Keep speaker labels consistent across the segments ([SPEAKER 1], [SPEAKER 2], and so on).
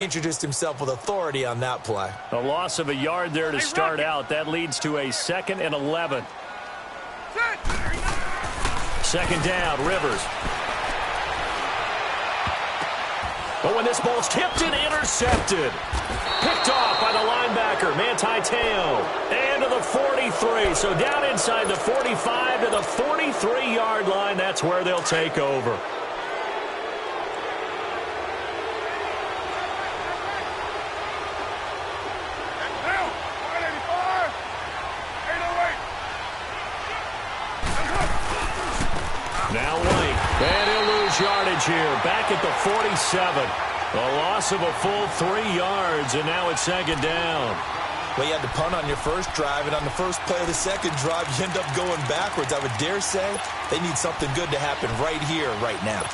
[SPEAKER 1] Introduced himself with authority on that play.
[SPEAKER 2] A loss of a yard there to start out. That leads to a 2nd and 11. Second down, Rivers. But when this ball's tipped and intercepted. Picked off by the linebacker, Manti Te'o. And to the 43. So down inside the 45 to the 43-yard line. That's where they'll take over. Now White, and he'll lose yardage here, back at the 47. A loss of a full 3 yards, and now it's second down.
[SPEAKER 1] Well, you had to punt on your first drive, and on the first play of the second drive, you end up going backwards. I would dare say they need something good to happen right here, right now.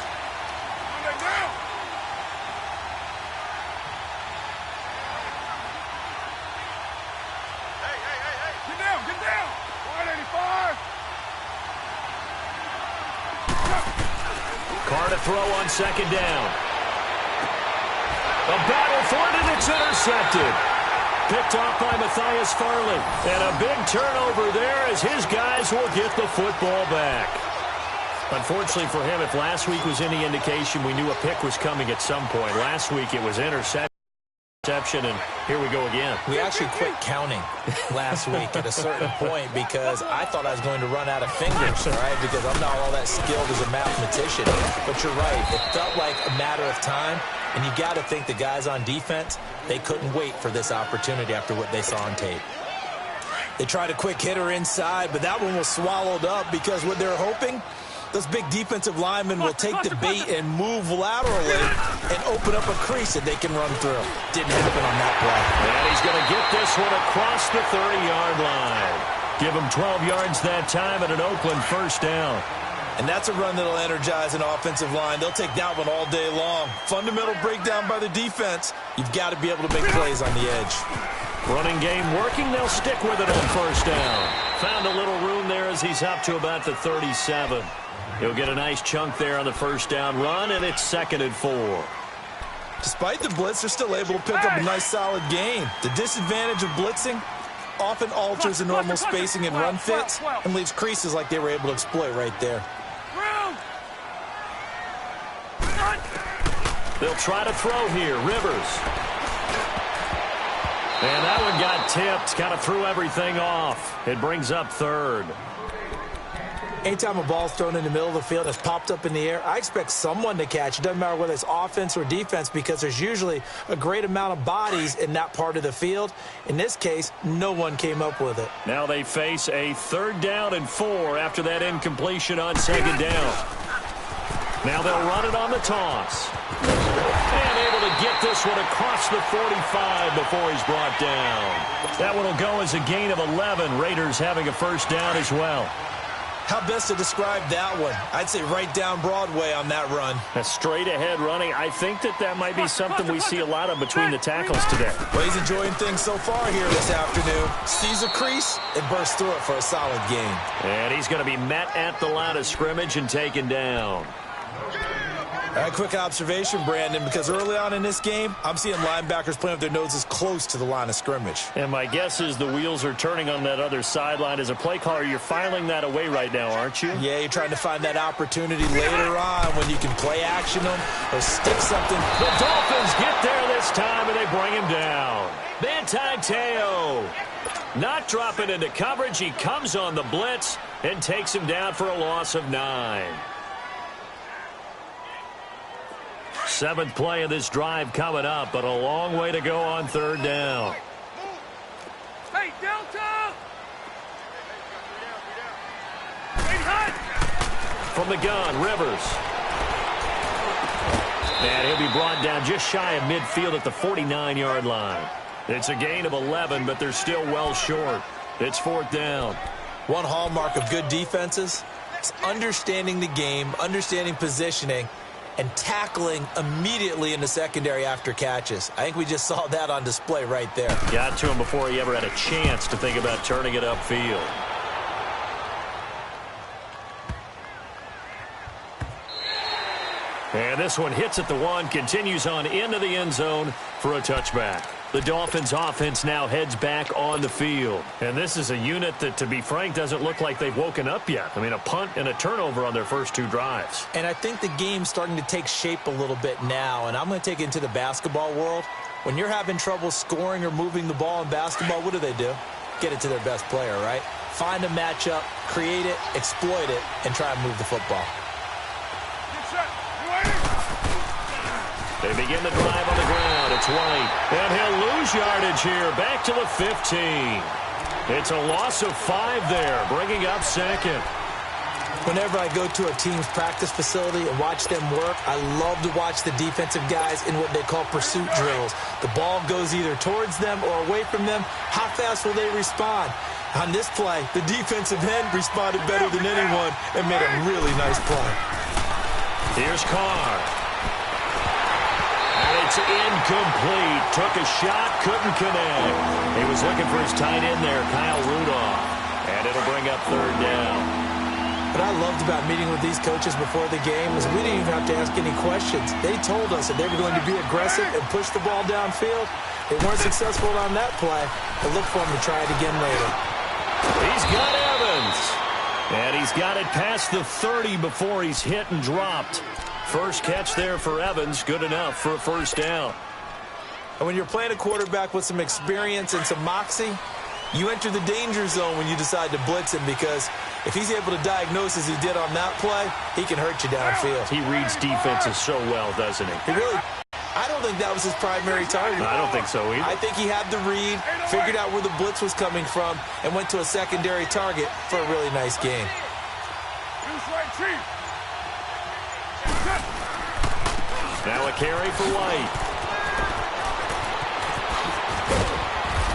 [SPEAKER 2] Carr to throw on second down. A battle for it, and it's intercepted. Picked off by Matthias Farley. And a big turnover there as his guys will get the football back. Unfortunately for him, if last week was any indication, we knew a pick was coming at some point. Last week it was interception, and here we go again.
[SPEAKER 1] We actually quit counting last week at a certain point because I thought I was going to run out of fingers, right? Because I'm not all that skilled as a mathematician. But you're right. It felt like a matter of time, and you got to think the guys on defense, they couldn't wait for this opportunity after what they saw on tape. They tried a quick hitter inside, but that one was swallowed up because what they're hoping, those big defensive linemen will take the bait and move laterally and open up a crease that they can run through. Didn't happen on that play.
[SPEAKER 2] And he's going to get this one across the 30-yard line. Give him 12 yards that time and an Oakland first down.
[SPEAKER 1] And that's a run that'll energize an offensive line. They'll take that one all day long. Fundamental breakdown by the defense. You've got to be able to make plays on the edge.
[SPEAKER 2] Running game working. They'll stick with it on first down. Found a little room there as he's up to about the 37. He'll get a nice chunk there on the first down run, and it's 2nd and 4.
[SPEAKER 1] Despite the blitz, they're still able to pick up a nice, solid gain. The disadvantage of blitzing often alters the normal spacing and run fits and leaves creases like they were able to exploit right there.
[SPEAKER 2] They'll try to throw here. Rivers. And that one got tipped. Kind of threw everything off. It brings up 3rd.
[SPEAKER 1] Anytime a ball's thrown in the middle of the field and it's popped up in the air, I expect someone to catch. It doesn't matter whether it's offense or defense because there's usually a great amount of bodies in that part of the field. In this case, no one came up with it.
[SPEAKER 2] Now they face a 3rd down and 4 after that incompletion on second down. Now they'll run it on the toss. And able to get this one across the 45 before he's brought down. That one will go as a gain of 11. Raiders having a first down as well.
[SPEAKER 1] How best to describe that one? I'd say right down Broadway on that run.
[SPEAKER 2] A straight-ahead running. I think that might be something we see a lot of between the tackles today.
[SPEAKER 1] Well, he's enjoying things so far here this afternoon. Sees a crease and bursts through it for a solid gain.
[SPEAKER 2] And he's going to be met at the line of scrimmage and taken down.
[SPEAKER 1] All right, quick observation, Brandon, because early on in this game, I'm seeing linebackers playing with their noses close to the line of scrimmage.
[SPEAKER 2] And my guess is the wheels are turning on that other sideline. As a play caller, you're filing that away right now, aren't you?
[SPEAKER 1] Yeah, you're trying to find that opportunity later on when you can play action them or stick something.
[SPEAKER 2] The Dolphins get there this time, and they bring him down. Manti Te'o not dropping into coverage. He comes on the blitz and takes him down for a loss of 9. 7th play of this drive coming up, but a long way to go on 3rd down.
[SPEAKER 3] Hey, Delta!
[SPEAKER 2] From the gun, Rivers. And he'll be brought down just shy of midfield at the 49-yard line. It's a gain of 11, but they're still well short. It's 4th down.
[SPEAKER 1] One hallmark of good defenses is understanding the game, understanding positioning, and tackling immediately in the secondary after catches. I think we just saw that on display right there.
[SPEAKER 2] Got to him before he ever had a chance to think about turning it upfield. And this one hits at the 1, continues on into the end zone for a touchback. The Dolphins offense now heads back on the field. And this is a unit that, to be frank, doesn't look like they've woken up yet. I mean, a punt and a turnover on their first 2 drives.
[SPEAKER 1] And I think the game's starting to take shape a little bit now. And I'm going to take it into the basketball world. When you're having trouble scoring or moving the ball in basketball, what do? Get it to their best player, right? Find a matchup, create it, exploit it, and try and move the football.
[SPEAKER 2] They begin the drive on the ground. It's White. And he'll lose yardage here. Back to the 15. It's a loss of 5 there, bringing up second.
[SPEAKER 1] Whenever I go to a team's practice facility and watch them work, I love to watch the defensive guys in what they call pursuit drills. The ball goes either towards them or away from them. How fast will they respond? On this play, the defensive end responded better than anyone and made a really nice play.
[SPEAKER 2] Here's Carr. And it's incomplete. Took a shot, couldn't connect. He was looking for his tight end there, Kyle Rudolph. And it'll bring up 3rd down.
[SPEAKER 1] What I loved about meeting with these coaches before the game is we didn't even have to ask any questions. They told us that they were going to be aggressive and push the ball downfield. They weren't successful on that play, but look for them to try it again later.
[SPEAKER 2] He's got Evans. And he's got it past the 30 before he's hit and dropped. First catch there for Evans, good enough for a 1st down.
[SPEAKER 1] And when you're playing a quarterback with some experience and some moxie, you enter the danger zone when you decide to blitz him, because if he's able to diagnose as he did on that play, he can hurt you downfield.
[SPEAKER 2] He reads defenses so well, doesn't he?
[SPEAKER 1] I don't think that was his primary target.
[SPEAKER 2] I don't think so either.
[SPEAKER 1] I think he had the read, figured out where the blitz was coming from, and went to a secondary target for a really nice game.
[SPEAKER 2] Now a carry for White.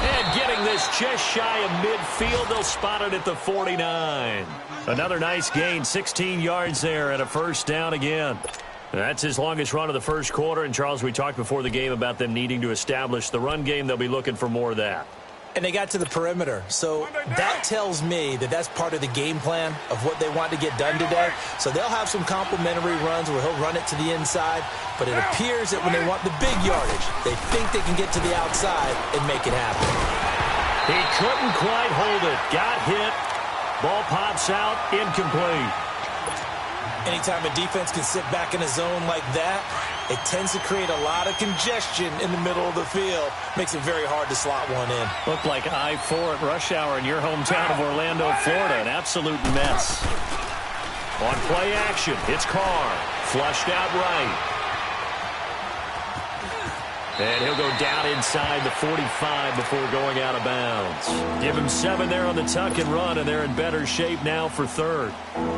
[SPEAKER 2] And getting this just shy of midfield, they'll spot it at the 49. Another nice gain, 16 yards there and a 1st down again. That's his longest run of the first quarter. And, Charles, we talked before the game about them needing to establish the run game. They'll be looking for more of that.
[SPEAKER 1] And they got to the perimeter. So that tells me that that's part of the game plan of what they want to get done today. So they'll have some complementary runs where he'll run it to the inside. But it appears that when they want the big yardage, they think they can get to the outside and make it happen.
[SPEAKER 2] He couldn't quite hold it. Got hit. Ball pops out. Incomplete.
[SPEAKER 1] Anytime a defense can sit back in a zone like that, it tends to create a lot of congestion in the middle of the field. Makes it very hard to slot one in.
[SPEAKER 2] Looked like I-4 at rush hour in your hometown of Orlando, Florida. An absolute mess. On play action, it's Carr. Flushed out right. And he'll go down inside the 45 before going out of bounds. Give him 7 there on the tuck and run, and they're in better shape now for 3rd.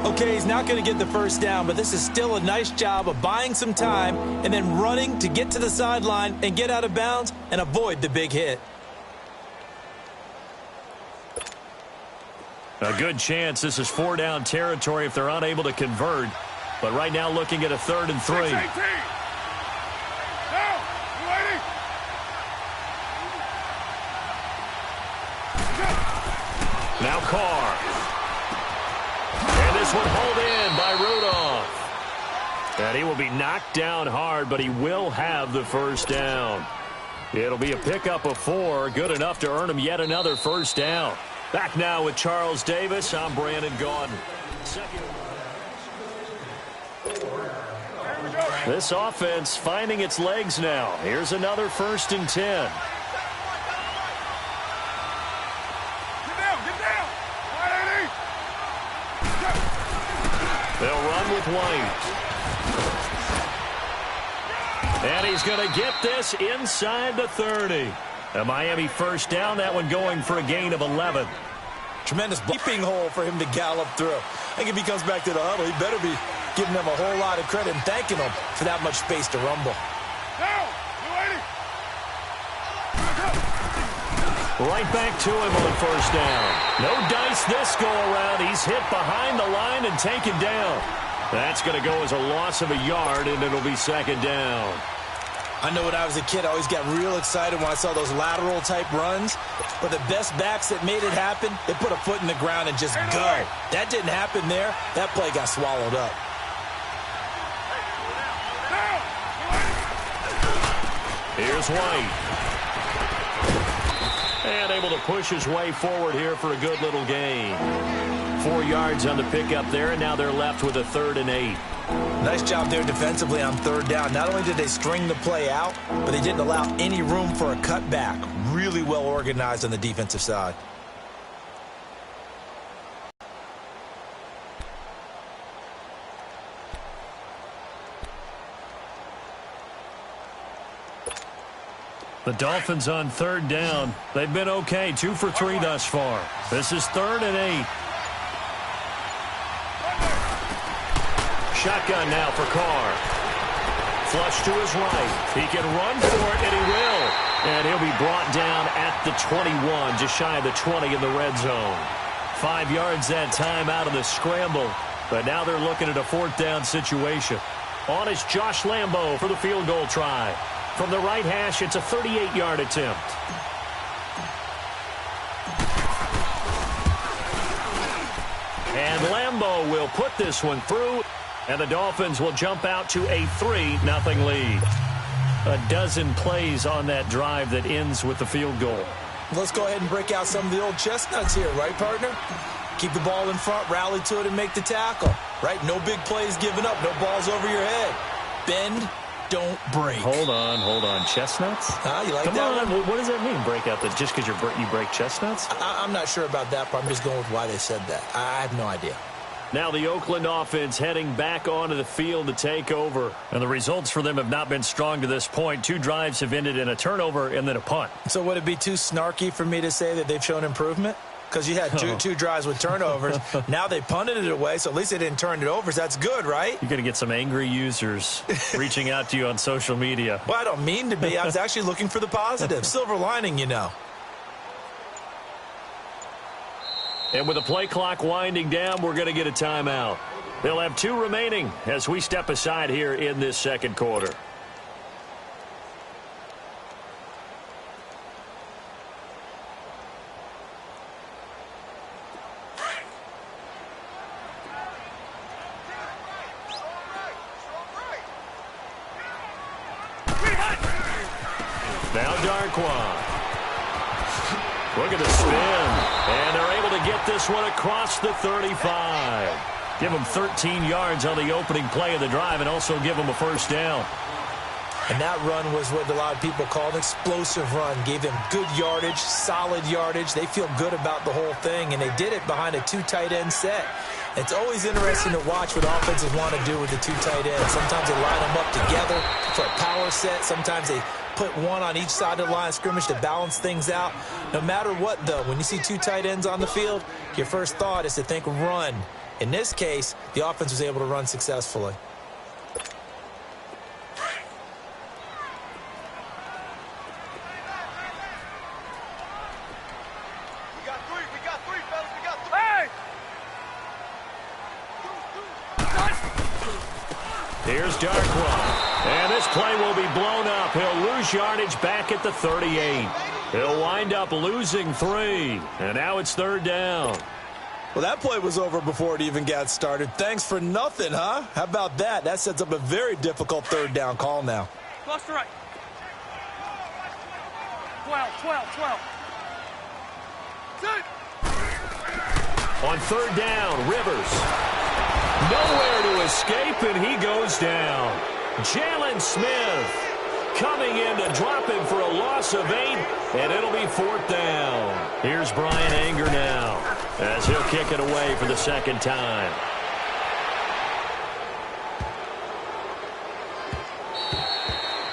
[SPEAKER 1] Okay, he's not going to get the 1st down, but this is still a nice job of buying some time and then running to get to the sideline and get out of bounds and avoid the big hit.
[SPEAKER 2] A good chance this is 4-down territory if they're unable to convert. But right now looking at a 3rd and 3. Now Carr. And this one hauled in by Rudolph. And he will be knocked down hard, but he will have the 1st down. It'll be a pickup of 4, good enough to earn him yet another 1st down. Back now with Charles Davis. I'm Brandon Gaudin. This offense finding its legs now. Here's another 1st and 10. They'll run with White. And he's going to get this inside the 30. A Miami 1st down, that one going for a gain of 11.
[SPEAKER 1] Tremendous bleeping hole for him to gallop through. I think if he comes back to the huddle, he better be giving them a whole lot of credit and thanking them for that much space to rumble.
[SPEAKER 2] Right back to him on 1st down. No dice this go around. He's hit behind the line and taken down. That's going to go as a loss of a yard, and it'll be 2nd down.
[SPEAKER 1] I know when I was a kid, I always got real excited when I saw those lateral-type runs. But the best backs that made it happen, they put a foot in the ground and just go. That didn't happen there. That play got swallowed up.
[SPEAKER 2] Here's White. And able to push his way forward here for a good little gain. 4 yards on the pickup there, and now they're left with a 3rd and 8.
[SPEAKER 1] Nice job there defensively on 3rd down. Not only did they string the play out, but they didn't allow any room for a cutback. Really well organized on the defensive side.
[SPEAKER 2] The Dolphins on 3rd down. They've been okay, 2 for 3 thus far. This is 3rd and 8. Shotgun now for Carr. Flush to his right. He can run for it, and he will. And he'll be brought down at the 21, just shy of the 20 in the red zone. 5 yards that time out of the scramble. But now they're looking at a 4th down situation. On is Josh Lambo for the field goal try. From the right hash, it's a 38-yard attempt. And Lambo will put this one through, and the Dolphins will jump out to a 3-0 lead. A dozen plays on that drive that ends with the field goal.
[SPEAKER 1] Let's go ahead and break out some of the old chestnuts here, right, partner? Keep the ball in front, rally to it, and make the tackle, right? No big plays given up, no balls over your head. Bend, don't break.
[SPEAKER 2] Hold on. Chestnuts?
[SPEAKER 1] You like
[SPEAKER 2] Come
[SPEAKER 1] that
[SPEAKER 2] on.
[SPEAKER 1] one?
[SPEAKER 2] What does that mean, break out? That just because you break chestnuts?
[SPEAKER 1] I'm not sure about that, but I'm just going with why they said that. I have no idea.
[SPEAKER 2] Now the Oakland offense heading back onto the field to take over. And the results for them have not been strong to this point. 2 drives have ended in a turnover and then a punt.
[SPEAKER 1] So would it be too snarky for me to say that they've shown improvement? Because you had two drives with turnovers. Now they punted it away, so at least they didn't turn it over. So that's good, right?
[SPEAKER 2] You're going to get some angry users reaching out to you on social media.
[SPEAKER 1] Well, I don't mean to be. I was actually looking for the positive. Silver lining, you know.
[SPEAKER 2] And with the play clock winding down, we're going to get a timeout. They'll have 2 remaining as we step aside here in this second quarter. Now Darquan. Look at the spin. And they're able to get this one across the 35. Give them 13 yards on the opening play of the drive and also give them a 1st down.
[SPEAKER 1] And that run was what a lot of people call an explosive run. Gave them good yardage, solid yardage. They feel good about the whole thing, and they did it behind a 2 tight end set. It's always interesting to watch what offenses want to do with the 2 tight ends. Sometimes they line them up together for a power set. Sometimes they put one on each side of the line of scrimmage to balance things out. No matter what, though, when you see 2 tight ends on the field, your first thought is to think run. In this case, the offense was able to run successfully.
[SPEAKER 2] Here's Darquan. And this play will be blown up. He'll lose yardage back at the 38. He'll wind up losing 3. And now it's 3rd down.
[SPEAKER 1] Well, that play was over before it even got started. Thanks for nothing, huh? How about that? That sets up a very difficult 3rd down call now.
[SPEAKER 3] Close to right. 12. Sit.
[SPEAKER 2] On 3rd down, Rivers. Nowhere to escape, and he goes down. Jalen Smith coming in to drop him for a loss of 8, and it'll be 4th down. Here's Brian Anger now as he'll kick it away for the 2nd time.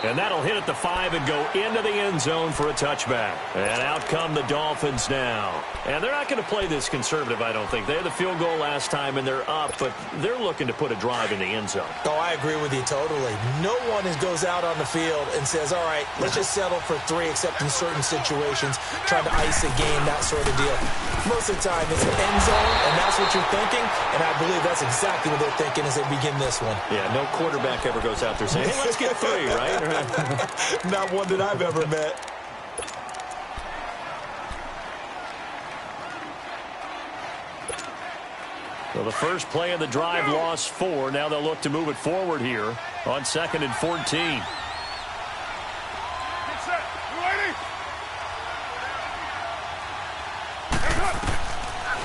[SPEAKER 2] And that'll hit at the 5 and go into the end zone for a touchback. And out come the Dolphins now. And they're not going to play this conservative, I don't think. They had the field goal last time, and they're up, but they're looking to put a drive in the end zone.
[SPEAKER 1] Oh, I agree with you totally. No one goes out on the field and says, all right, let's just settle for 3, except in certain situations, trying to ice a game, that sort of deal. Most of the time, it's an end zone, and that's what you're thinking, and I believe that's exactly what they're thinking as they begin this one.
[SPEAKER 2] Yeah, no quarterback ever goes out there saying, hey, let's get 3, right?
[SPEAKER 1] Not one that I've ever met.
[SPEAKER 2] So the first play of the drive lost 4. Now they'll look to move it forward here on 2nd and 14.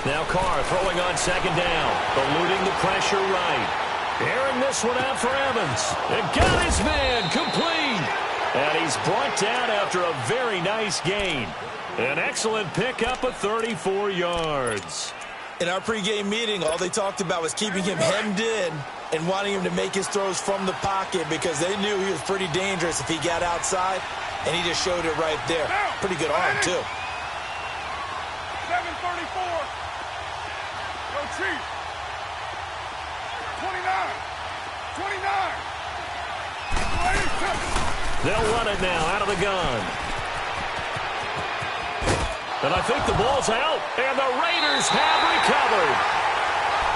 [SPEAKER 2] Now Carr throwing on second down. Eluding the pressure right. Airing this one out for Evans. And got his man complete. And he's brought down after a very nice gain. An excellent pickup of 34 yards.
[SPEAKER 1] In our pregame meeting, all they talked about was keeping him hemmed in and wanting him to make his throws from the pocket because they knew he was pretty dangerous if he got outside, and he just showed it right there. Pretty good arm, too.
[SPEAKER 3] 734. Go Chief. 29. 29.
[SPEAKER 2] They'll run it now out of the gun. And I think the ball's out, and the Raiders have recovered.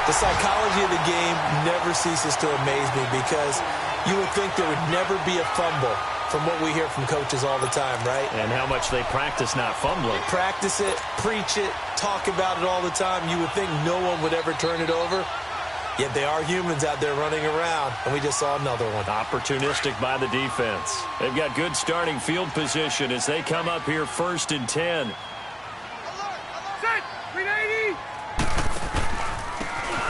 [SPEAKER 1] The psychology of the game never ceases to amaze me because you would think there would never be a fumble from what we hear from coaches all the time, right?
[SPEAKER 2] And how much they practice not fumbling.
[SPEAKER 1] Practice it, preach it, talk about it all the time. You would think no one would ever turn it over. Yet they are humans out there running around, and we just saw another one.
[SPEAKER 2] Opportunistic by the defense. They've got good starting field position as they come up here 1st and 10.
[SPEAKER 3] Set. 380.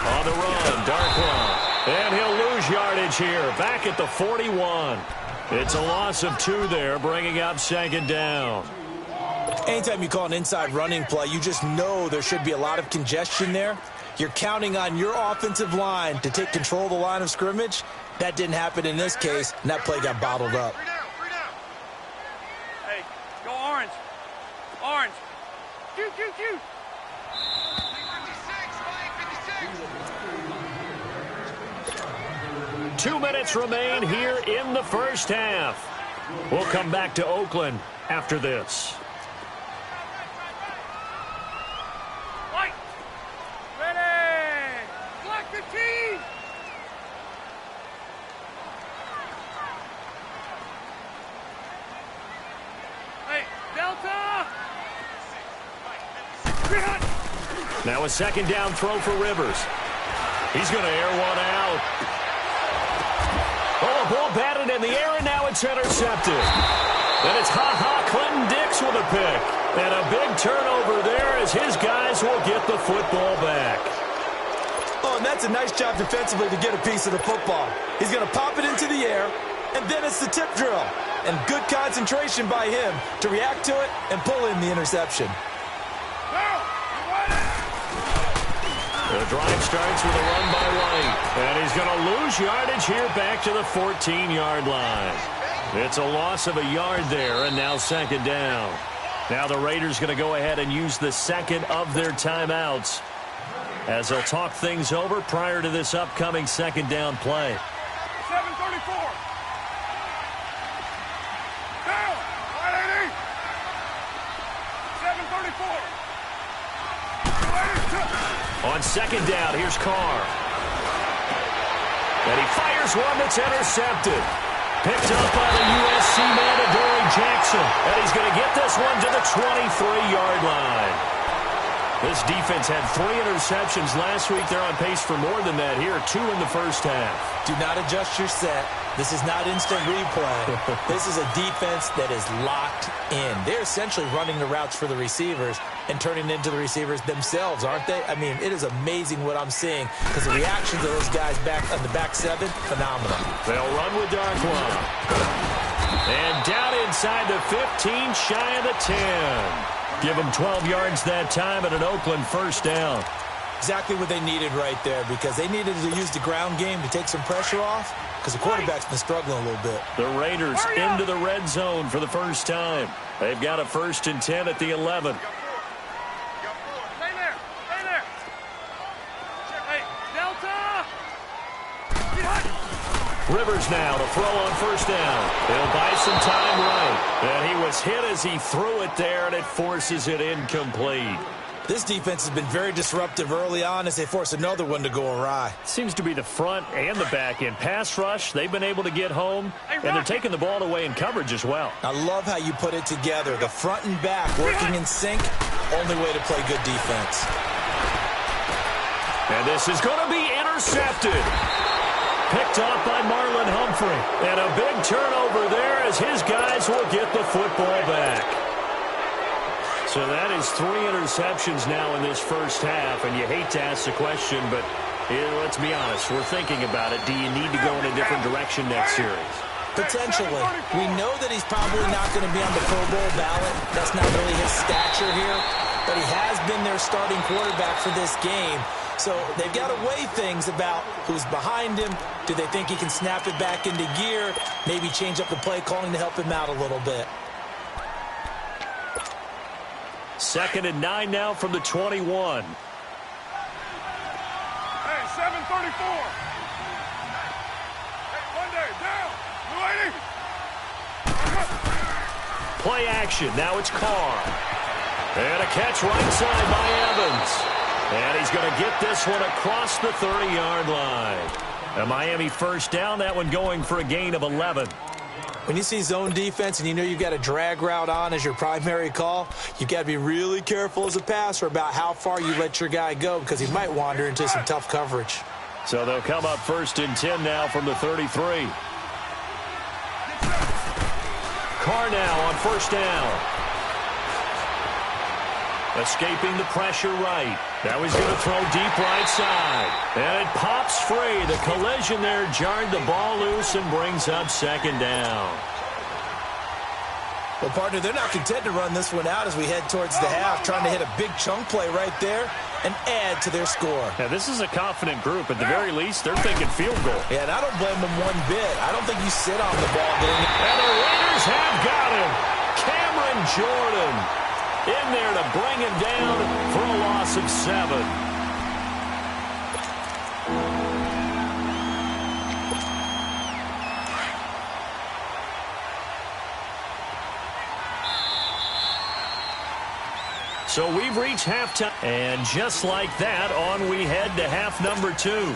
[SPEAKER 2] On the run, Darkwa. And he'll lose yardage here, back at the 41. It's a loss of 2 there, bringing up 2nd down.
[SPEAKER 1] Anytime you call an inside running play, you just know there should be a lot of congestion there. You're counting on your offensive line to take control of the line of scrimmage. That didn't happen in this case, and that play got bottled up.
[SPEAKER 3] Hey, go orange. Orange. Shoot, shoot, shoot.
[SPEAKER 2] 2 minutes remain here in the first half. We'll come back to Oakland after this.
[SPEAKER 3] Light. Ready. Select the team. Hey, Delta.
[SPEAKER 2] Now a 2nd down throw for Rivers. He's going to air one out. Oh, a ball batted in the air, and now it's intercepted. And it's Clinton Dix with a pick. And a big turnover there as his guys will get the football back.
[SPEAKER 1] Oh, and that's a nice job defensively to get a piece of the football. He's going to pop it into the air, and then it's the tip drill. And good concentration by him to react to it and pull in the interception.
[SPEAKER 2] The drive starts with a run by White. And he's going to lose yardage here back to the 14-yard line. It's a loss of a yard there, and now 2nd down. Now the Raiders going to go ahead and use the 2nd of their timeouts as they'll talk things over prior to this upcoming 2nd down play.
[SPEAKER 3] 734. Down. 180. 734.
[SPEAKER 2] On 2nd down, here's Carr. And he fires one that's intercepted. Picked up by the USC man, Adoree Jackson. And he's going to get this one to the 23-yard line. This defense had 3 interceptions last week. They're on pace for more than that here. 2 in the first half.
[SPEAKER 1] Do not adjust your set. This is not instant replay. This is a defense that is locked in. They're essentially running the routes for the receivers and turning into the receivers themselves, aren't they? I mean, it is amazing what I'm seeing because the reactions of those guys back on the back 7, phenomenal.
[SPEAKER 2] They'll run with Darkwa. And down inside the 15, shy of the 10. Give them 12 yards that time and an Oakland 1st down.
[SPEAKER 1] Exactly what they needed right there because they needed to use the ground game to take some pressure off because the quarterback's been struggling a little bit.
[SPEAKER 2] The Raiders into the red zone for the first time. They've got a 1st and 10 at the 11.
[SPEAKER 3] Stay there. Stay there. Hey, Delta.
[SPEAKER 2] Rivers now to throw on 1st down. He'll buy some time right. And he was hit as he threw it there, and it forces it incomplete.
[SPEAKER 1] This defense has been very disruptive early on as they force another one to go awry.
[SPEAKER 2] Seems to be the front and the back end. Pass rush, they've been able to get home, and they're taking the ball away in coverage as well.
[SPEAKER 1] I love how you put it together. The front and back working in sync, only way to play good defense.
[SPEAKER 2] And this is going to be intercepted. Picked off by Marlon Humphrey. And a big turnover there as his guys will get the football back. So that is 3 interceptions now in this first half, and you hate to ask the question, but let's be honest, we're thinking about it. Do you need to go in a different direction next series?
[SPEAKER 1] Potentially. We know that he's probably not going to be on the Pro Bowl ballot. That's not really his stature here, but he has been their starting quarterback for this game. So they've got to weigh things about who's behind him. Do they think he can snap it back into gear? Maybe change up the play calling to help him out a little bit.
[SPEAKER 2] 2nd and 9 now from the 21.
[SPEAKER 3] Hey, 7:34. Hey, Monday, down. Blue 80.
[SPEAKER 2] Play action. Now it's Carr. And a catch right side by Evans. And he's going to get this one across the 30-yard line. A Miami first down, that one going for a gain of 11.
[SPEAKER 1] When you see zone defense and you know you've got a drag route on as your primary call, you've got to be really careful as a passer about how far you let your guy go because he might wander into some tough coverage.
[SPEAKER 2] So they'll come up 1st and 10 now from the 33. Carr now on 1st down. Escaping the pressure right. Now he's going to throw deep right side. And it pops free. The collision there jarred the ball loose and brings up 2nd down.
[SPEAKER 1] Well, partner, they're not content to run this one out as we head towards the half, trying to hit a big chunk play right there and add to their score.
[SPEAKER 2] Yeah, this is a confident group. At the very least, they're thinking field goal.
[SPEAKER 1] Yeah, and I don't blame them one bit. I don't think you sit on the ball getting it.
[SPEAKER 2] And the Raiders have got him. Cameron Jordan in there to bring him down for a loss of 7. So we've reached halftime. And just like that, on we head to half number 2.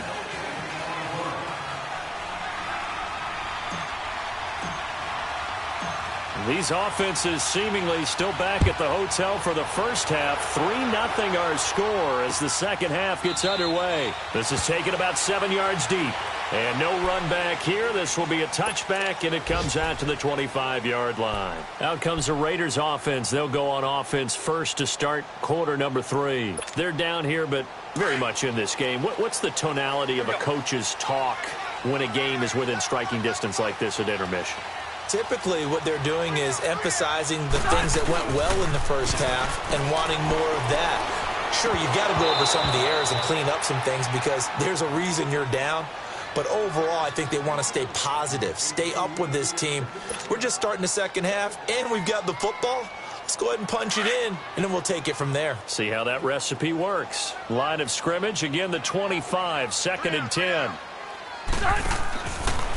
[SPEAKER 2] These offenses seemingly still back at the hotel for the first half. 3-0 our score as the second half gets underway. This is taken about 7 yards deep. And no run back here. This will be a touchback, and it comes out to the 25-yard line. Out comes the Raiders offense. They'll go on offense first to start quarter number 3. They're down here, but very much in this game. What's the tonality of a coach's talk when a game is within striking distance like this at intermission?
[SPEAKER 1] Typically, what they're doing is emphasizing the things that went well in the first half and wanting more of that. Sure, you've got to go over some of the errors and clean up some things because there's a reason you're down. But overall, I think they want to stay positive, stay up with this team. We're just starting the second half, and we've got the football. Let's go ahead and punch it in, and then we'll take it from there.
[SPEAKER 2] See how that recipe works. Line of scrimmage, again, the 25, 2nd and 10.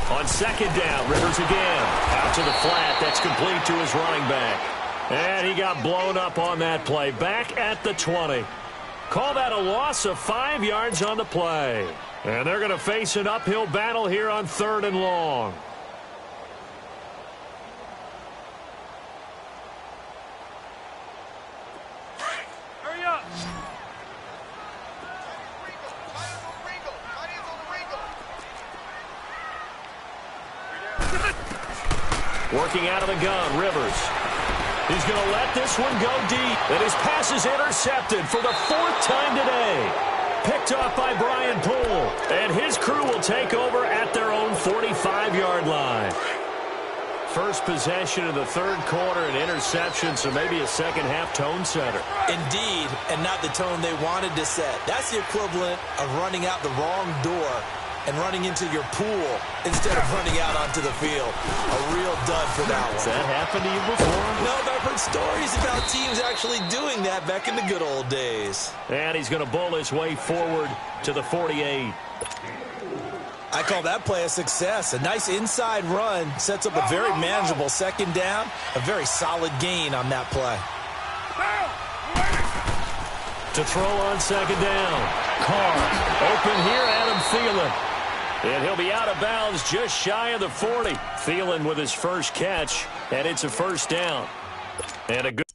[SPEAKER 2] On 2nd down, Rivers again. Out to the flat. That's complete to his running back. And he got blown up on that play. Back at the 20. Call that a loss of 5 yards on the play. And they're going to face an uphill battle here on 3rd and long.
[SPEAKER 3] Hurry up.
[SPEAKER 2] Working out of the gun, Rivers. He's going to let this one go deep. And his pass is intercepted for the 4th time today. Picked off by Brian Poole. And his crew will take over at their own 45-yard line. First possession of the 3rd quarter, an interception, so maybe a second-half tone setter.
[SPEAKER 1] Indeed, and not the tone they wanted to set. That's the equivalent of running out the wrong door and running into your pool instead of running out onto the field. A real dud for that one.
[SPEAKER 2] Has that happened to you before?
[SPEAKER 1] No, but I've heard stories about teams actually doing that back in the good old days.
[SPEAKER 2] And he's going to bowl his way forward to the 48.
[SPEAKER 1] I call that play a success. A nice inside run sets up a very manageable 2nd down. A very solid gain on that play.
[SPEAKER 2] To throw on 2nd down. Carr open here, Adam Thielen. And he'll be out of bounds just shy of the 40. Thielen with his first catch, and it's a 1st down. And a good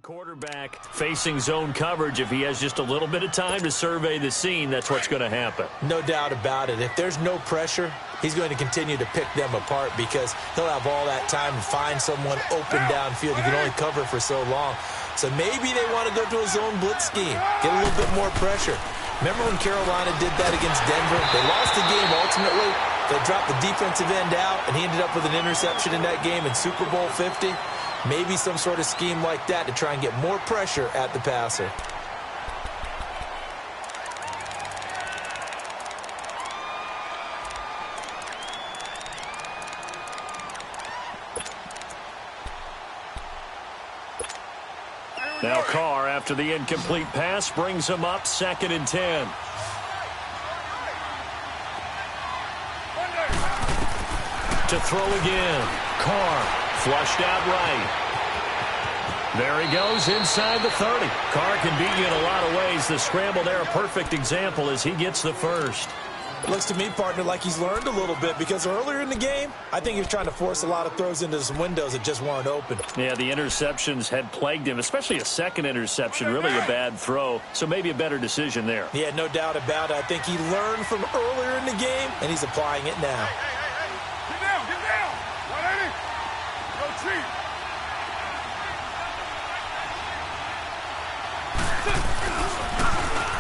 [SPEAKER 2] Quarterback facing zone coverage. If he has just a little bit of time to survey the scene, that's what's going to happen.
[SPEAKER 1] No doubt about it. If there's no pressure, he's going to continue to pick them apart because he'll have all that time to find someone open downfield. You can only cover for so long. So maybe they want to go to a zone blitz scheme, get a little bit more pressure. Remember when Carolina did that against Denver? They lost the game ultimately. They dropped the defensive end out, and he ended up with an interception in that game in Super Bowl 50. Maybe some sort of scheme like that to try and get more pressure at the passer.
[SPEAKER 2] Now Carr, after the incomplete pass, brings him up 2nd and 10. To throw again. Carr flushed out right. There he goes inside the 30. Carr can beat you in a lot of ways. The scramble there, a perfect example as he gets the first.
[SPEAKER 1] Looks to me, partner, like he's learned a little bit because earlier in the game, I think he was trying to force a lot of throws into some windows that just weren't open.
[SPEAKER 2] Yeah, the interceptions had plagued him, especially a second interception, really a bad throw. So maybe a better decision there.
[SPEAKER 1] Yeah, no doubt about it. I think he learned from earlier in the game, and he's applying it now.
[SPEAKER 3] Get down, get down. 180. Go cheat.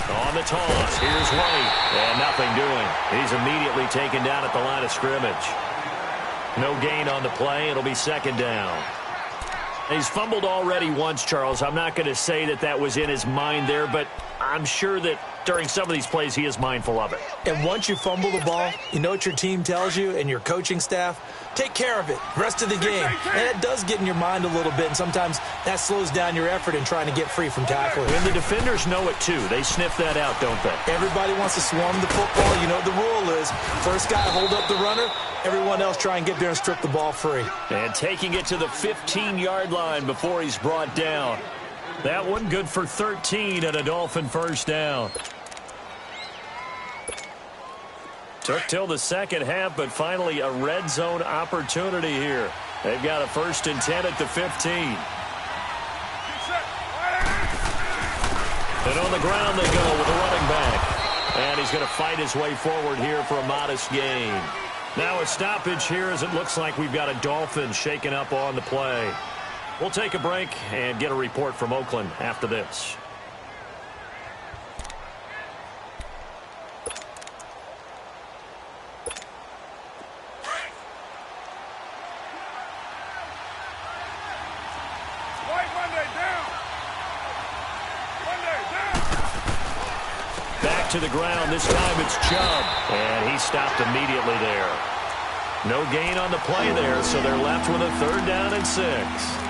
[SPEAKER 2] On the toss, here's White, and nothing doing. He's immediately taken down at the line of scrimmage. No gain on the play. It'll be 2nd down. He's fumbled already once, Charles. I'm not going to say that that was in his mind there, but I'm sure that during some of these plays he is mindful of it.
[SPEAKER 1] And once you fumble the ball, you know what your team tells you and your coaching staff? Take care of it. Rest of the game. And it does get in your mind a little bit, and sometimes that slows down your effort in trying to get free from tackling.
[SPEAKER 2] And the defenders know it, too. They sniff that out, don't they?
[SPEAKER 1] Everybody wants to swarm the football. You know what the rule is. First guy hold up the runner. Everyone else try and get there and strip the ball free.
[SPEAKER 2] And taking it to the 15-yard line before he's brought down. That one good for 13 and a Dolphin first down. Took till the second half, but finally a red zone opportunity here. They've got a 1st and 10 at the 15. And on the ground they go with the running back. And he's going to fight his way forward here for a modest gain. Now a stoppage here as it looks like we've got a Dolphin shaken up on the play. We'll take a break and get a report from Oakland after this. Back to the ground. This time it's Chubb. And he stopped immediately there. No gain on the play there, so they're left with a 3rd down and 6.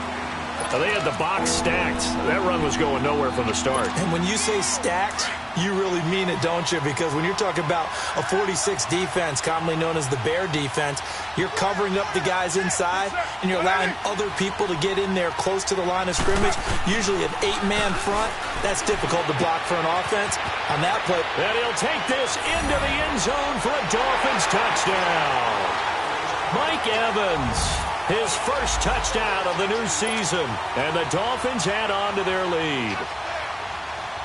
[SPEAKER 2] They had the box stacked. That run was going nowhere from the start.
[SPEAKER 1] And when you say stacked, you really mean it, don't you? Because when you're talking about a 46 defense, commonly known as the Bear defense, you're covering up the guys inside, and you're allowing other people to get in there close to the line of scrimmage, usually an 8-man front. That's difficult to block for an offense. On that play.
[SPEAKER 2] And he'll take this into the end zone for a Dolphins touchdown. Mike Evans. His first touchdown of the new season, and the Dolphins add on to their lead.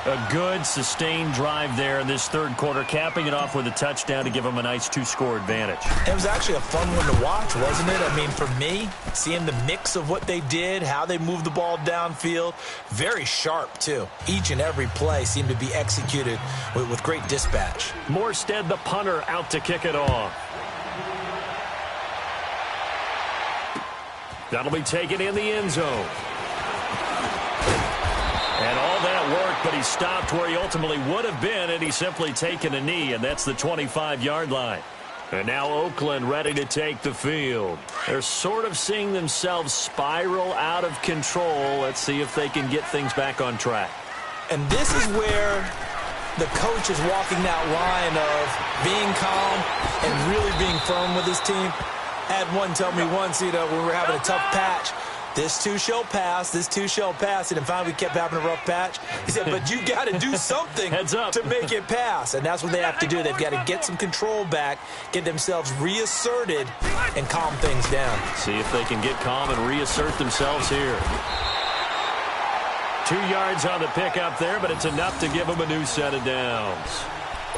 [SPEAKER 2] A good, sustained drive there in this 3rd quarter, capping it off with a touchdown to give them a nice 2-score advantage.
[SPEAKER 1] It was actually a fun one to watch, wasn't it? I mean, for me, seeing the mix of what they did, how they moved the ball downfield, very sharp, too. Each and every play seemed to be executed with great dispatch.
[SPEAKER 2] Morstead, the punter, out to kick it off. That'll be taken in the end zone. And all that work, but he stopped where he ultimately would have been, and he's simply taken a knee, and that's the 25-yard line. And now Oakland ready to take the field. They're sort of seeing themselves spiral out of control. Let's see if they can get things back on track.
[SPEAKER 1] And this is where the coach is walking that line of being calm and really being firm with his team. I had one tell me once, when we were having a tough patch, this too shall pass, this too shall pass. And finally we kept having a rough patch. He said, but you got to do something to make it pass. And that's what they have to do. They've got to get some control back, get themselves reasserted, and calm things down.
[SPEAKER 2] See if they can get calm and reassert themselves here. 2 yards on the pickup there, but it's enough to give them a new set of downs.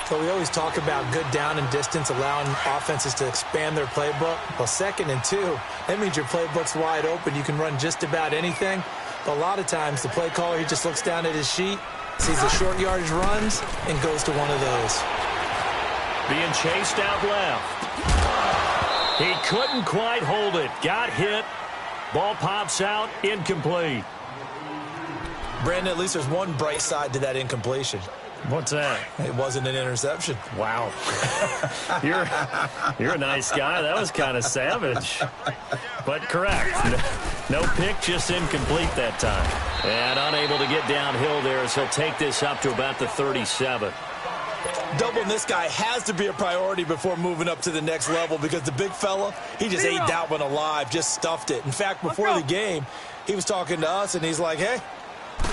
[SPEAKER 1] So we always talk about good down and distance, allowing offenses to expand their playbook. Well, 2nd and 2, that means your playbook's wide open. You can run just about anything. But a lot of times, the play caller, he just looks down at his sheet, sees the short yardage runs, and goes to one of those.
[SPEAKER 2] Being chased out left. He couldn't quite hold it. Got hit. Ball pops out. Incomplete.
[SPEAKER 1] Brandon, at least there's one bright side to that incompletion.
[SPEAKER 2] What's that?
[SPEAKER 1] It wasn't an interception.
[SPEAKER 2] Wow. You're a nice guy. That was kind of savage. But correct. No pick, just incomplete that time. And unable to get downhill there as he'll take this up to about the 37.
[SPEAKER 1] Doubling this guy has to be a priority before moving up to the next level because the big fella, he just ate that one alive, just stuffed it. In fact, before the game, he was talking to us, and he's like, hey,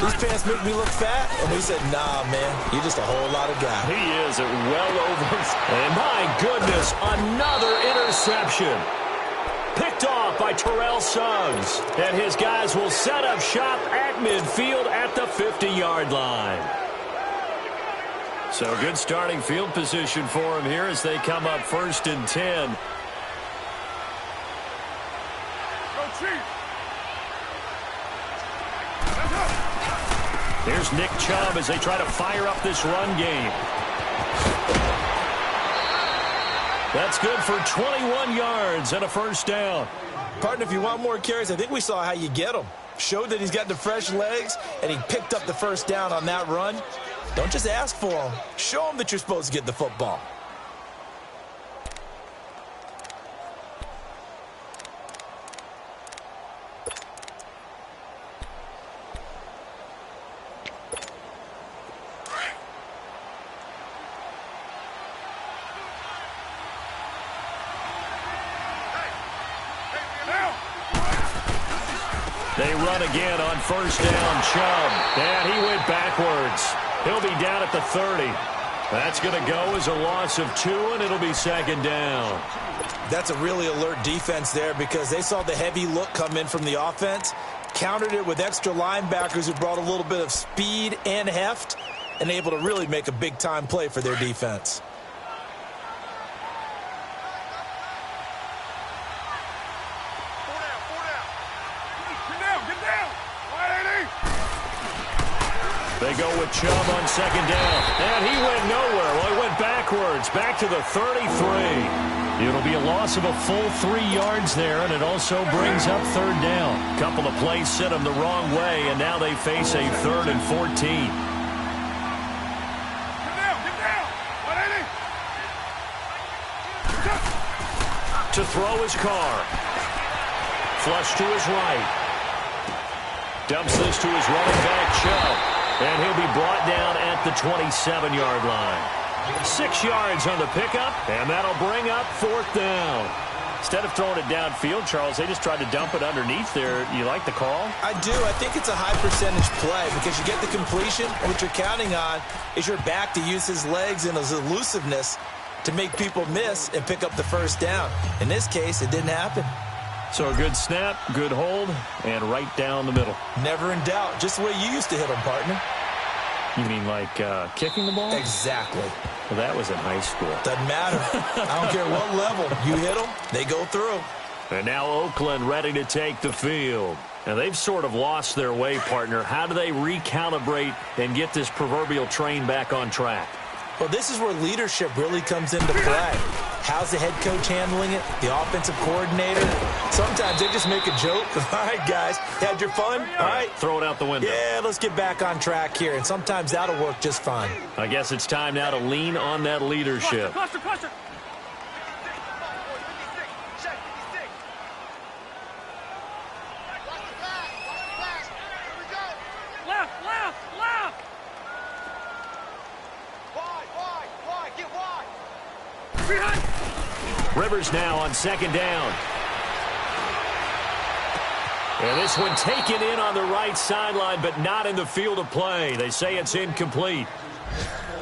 [SPEAKER 1] these pants make me look fat. And we said, nah, man, you're just a whole lot of guy.
[SPEAKER 2] He is at well over. And my goodness, another interception. Picked off by Terrell Suggs. And his guys will set up shop at midfield at the 50-yard line. So good starting field position for him here as they come up 1st and 10. Here's Nick Chubb as they try to fire up this run game. That's good for 21 yards and a 1st down.
[SPEAKER 1] Partner, if you want more carries, I think we saw how you get them. Showed that he's got the fresh legs, and he picked up the 1st down on that run. Don't just ask for them. Show them that you're supposed to get the football.
[SPEAKER 2] They run again on 1st down, Chubb. And he went backwards. He'll be down at the 30. That's going to go as a loss of 2, and it'll be 2nd down.
[SPEAKER 1] That's a really alert defense there because they saw the heavy look come in from the offense, countered it with extra linebackers who brought a little bit of speed and heft, and able to really make a big-time play for their defense.
[SPEAKER 2] They go with Chubb on 2nd down. And he went nowhere. Well, he went backwards, back to the 33. It'll be a loss of a full 3 yards there, and it also brings up 3rd down. A couple of plays sent them the wrong way, and now they face a 3rd and 14.
[SPEAKER 3] Get down!
[SPEAKER 2] To throw his car. Flush to his right. Dumps this to his running back, Chubb. And he'll be brought down at the 27-yard line. 6 yards on the pickup, and that'll bring up 4th down. Instead of throwing it downfield, Charles, they just tried to dump it underneath there. You like the call?
[SPEAKER 1] I do. I think it's a high-percentage play because you get the completion. What you're counting on is your back to use his legs and his elusiveness to make people miss and pick up the 1st down. In this case, it didn't happen.
[SPEAKER 2] So a good snap, good hold, and right down the middle.
[SPEAKER 1] Never in doubt. Just the way you used to hit them, partner.
[SPEAKER 2] You mean like kicking the ball?
[SPEAKER 1] Exactly.
[SPEAKER 2] Well, that was in high school.
[SPEAKER 1] Doesn't matter. I don't care what level. You hit them, they go through.
[SPEAKER 2] And now Oakland ready to take the field. Now, they've sort of lost their way, partner. How do they recalibrate and get this proverbial train back on track?
[SPEAKER 1] Well, this is where leadership really comes into play. How's the head coach handling it? The offensive coordinator? Sometimes they just make a joke. All right, guys, had your fun? All right.
[SPEAKER 2] Throw it out the window.
[SPEAKER 1] Yeah, let's get back on track here. And sometimes that'll work just fine.
[SPEAKER 2] I guess it's time now to lean on that leadership.
[SPEAKER 3] Cluster. Left. Wide. Get wide. Behind.
[SPEAKER 2] Rivers now on 2nd down. And this one taken in on the right sideline, but not in the field of play. They say it's incomplete.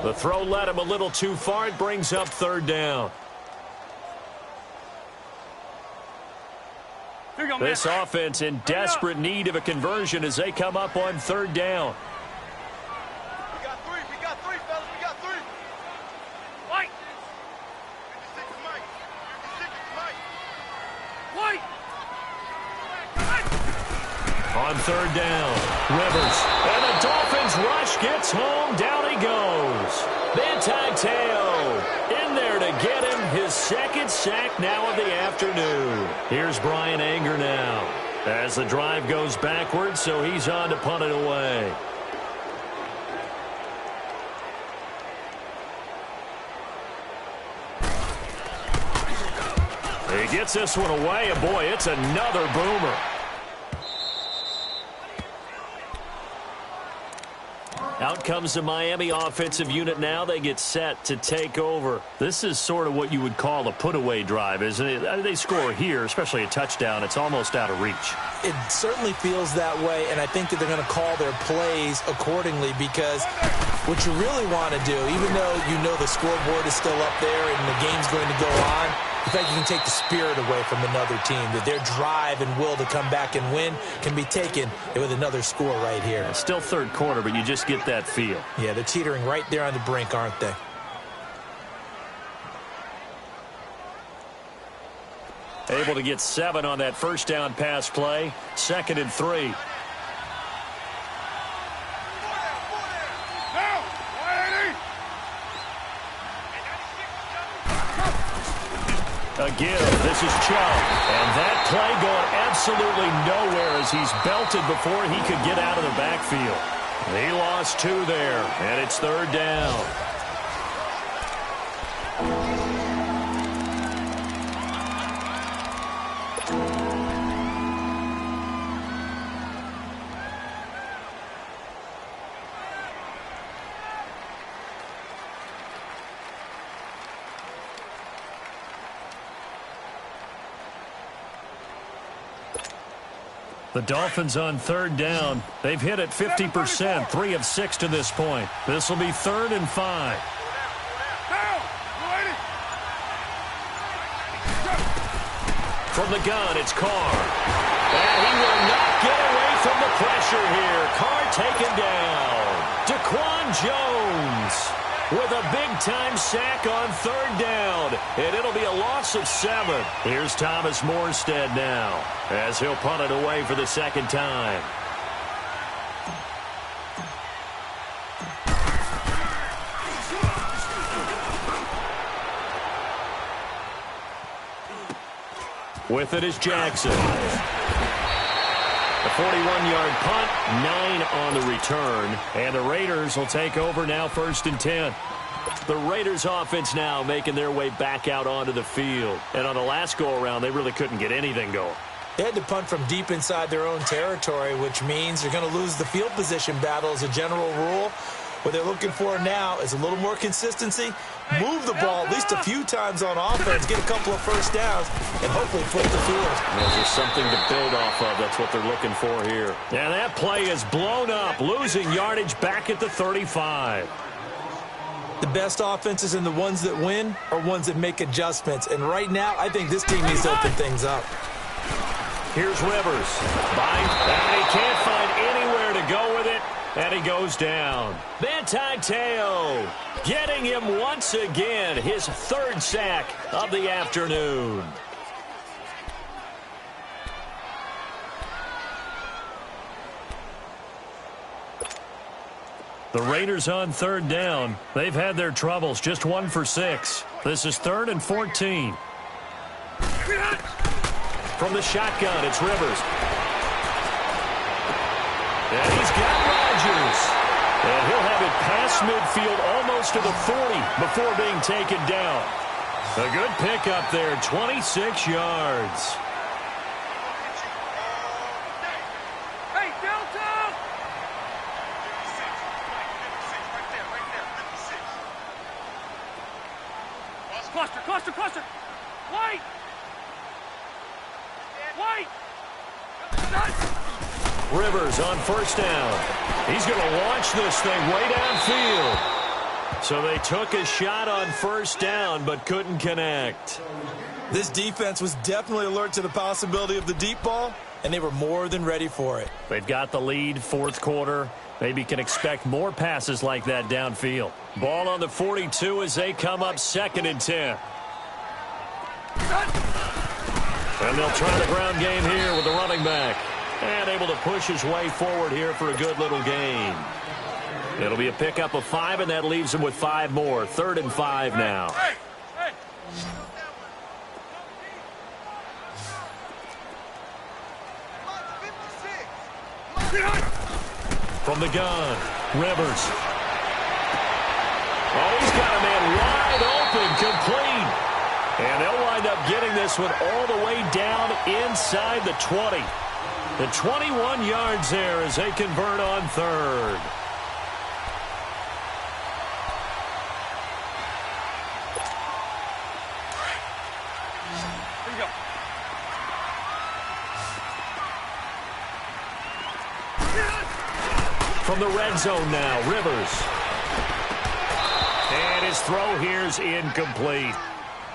[SPEAKER 2] The throw led him a little too far. It brings up 3rd down. This offense in desperate need of a conversion as they come up on third down.
[SPEAKER 3] We got three, fellas. We got three. White. 56 is Mike. 56 is Mike. White.
[SPEAKER 2] On third down, Rivers. And the Dolphins rush gets home. Down he goes. Teo in there to get him his second sack now of the afternoon. Here's Brian Anger now as the drive goes backwards, so he's on to punt it away. He gets this one away, and boy, it's another boomer. Out comes the Miami offensive unit now. They get set to take over. This is sort of what you would call a put-away drive, isn't it? They score here, especially a touchdown. It's almost out of reach.
[SPEAKER 1] It certainly feels that way, and I think that they're going to call their plays accordingly because what you really want to do, even though you know the scoreboard is still up there and the game's going to go on, in fact, you can take the spirit away from another team, that their drive and will to come back and win can be taken with another score right here.
[SPEAKER 2] It's still third quarter, but you just get that feel.
[SPEAKER 1] Yeah, they're teetering right there on the brink, aren't they?
[SPEAKER 2] Able to get 7 on that first down pass play. 2nd and 3. Again, this is Chubb. And that play going absolutely nowhere as he's belted before he could get out of the backfield. He lost 2 there, and it's third down. The Dolphins on third down. They've hit it 50%, 3 of 6 to this point. This will be 3rd and 5. From the gun, it's Carr. And he will not get away from the pressure here. Carr taken down. Daquan Jones with a big-time sack on third down. And it'll be a loss of 7. Here's Thomas Morstead now as he'll punt it away for the second time. With it is Jackson. A 41-yard punt, 9 on the return. And the Raiders will take over now 1st and 10. The Raiders offense now making their way back out onto the field. And on the last go-around, they really couldn't get anything going.
[SPEAKER 1] They had to punt from deep inside their own territory, which means they're going to lose the field position battle as a general rule. What they're looking for now is a little more consistency, move the ball at least a few times on offense, get a couple of first downs, and hopefully flip the field.
[SPEAKER 2] There's just something to build off of. That's what they're looking for here. And that play is blown up, losing yardage back at the 35.
[SPEAKER 1] The best offenses and the ones that win are ones that make adjustments. And right now, I think this team needs to open things up.
[SPEAKER 2] Here's Rivers. And he can't find anywhere to go with it. And he goes down. Teo getting him once again, his 3rd sack of the afternoon. The Raiders on third down. They've had their troubles, just 1 for 6. This is 3rd and 14. From the shotgun, it's Rivers. And he's got Rodgers. And he'll have it past midfield almost to the 40 before being taken down. A good pickup there, 26 yards.
[SPEAKER 3] Hey, Delta! 56, cluster. White!
[SPEAKER 2] Rivers on first down. He's going to launch this thing way downfield. So they took a shot on first down, but couldn't connect.
[SPEAKER 1] This defense was definitely alert to the possibility of the deep ball, and they were more than ready for it.
[SPEAKER 2] They've got the lead, fourth quarter. Maybe can expect more passes like that downfield. Ball on the 42 as they come up 2nd and 10. And they'll try the ground game here with the running back. And able to push his way forward here for a good little gain. It'll be a pickup of 5, and that leaves him with 5 more. 3rd and 5 now. From the gun, Rivers. Oh, he's got a man wide open, complete. And they'll wind up getting this one all the way down inside the 20. The 21 yards there as they convert on 3rd. From the red zone now, Rivers. And his throw here's incomplete.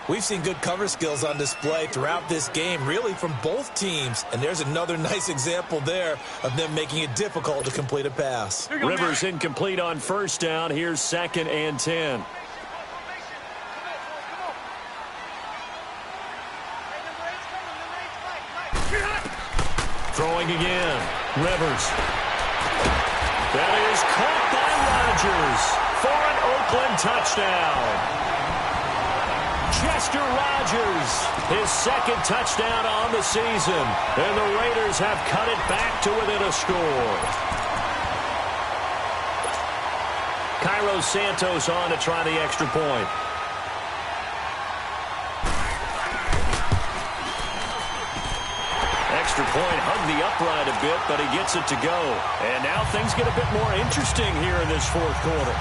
[SPEAKER 1] We've seen good cover skills on display throughout this game, really from both teams. And there's another nice example there of them making it difficult to complete a pass.
[SPEAKER 2] Rivers incomplete on first down. Here's 2nd and 10. Throwing again. Rivers. That is caught by Rodgers for an Oakland touchdown. Chester Rogers, his 2nd touchdown on the season. And the Raiders have cut it back to within a score. Cairo Santos on to try the extra point. Extra point hugged the upright a bit, but he gets it to go. And now things get a bit more interesting here in this fourth quarter.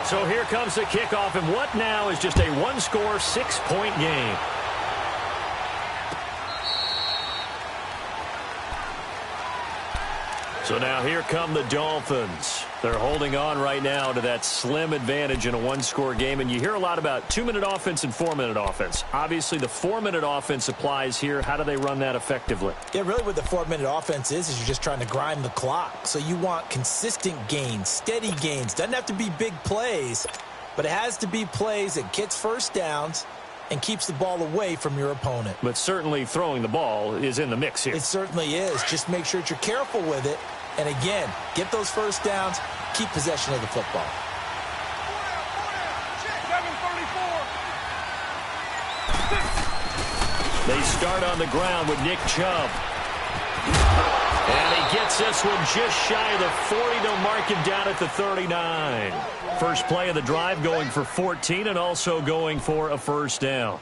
[SPEAKER 2] So here comes the kickoff, and what now is just a one-score, 6-point game. So now here come the Dolphins. They're holding on right now to that slim advantage in a one-score game. And you hear a lot about 2-minute offense and 4-minute offense. Obviously, the 4-minute offense applies here. How do they run that effectively?
[SPEAKER 1] Yeah, really what the 4-minute offense is you're just trying to grind the clock. So you want consistent gains, steady gains. Doesn't have to be big plays, but it has to be plays that gets first downs and keeps the ball away from your opponent.
[SPEAKER 2] But certainly throwing the ball is in the mix here.
[SPEAKER 1] It certainly is. Just make sure that you're careful with it. And again, get those first downs, keep possession of the football.
[SPEAKER 2] They start on the ground with Nick Chubb. And he gets this one just shy of the 40. They'll mark him down at the 39. First play of the drive going for 14 and also going for a first down.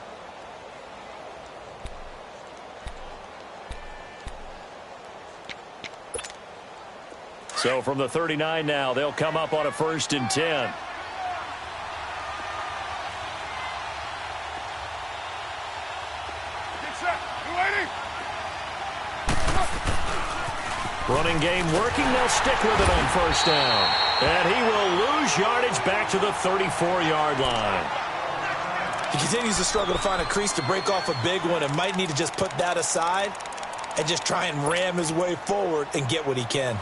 [SPEAKER 2] So from the 39 now, they'll come up on a 1st and 10. Running game working. They'll stick with it on first down. And he will lose yardage back to the 34-yard line.
[SPEAKER 1] He continues to struggle to find a crease to break off a big one and might need to just put that aside and just try and ram his way forward and get what he can.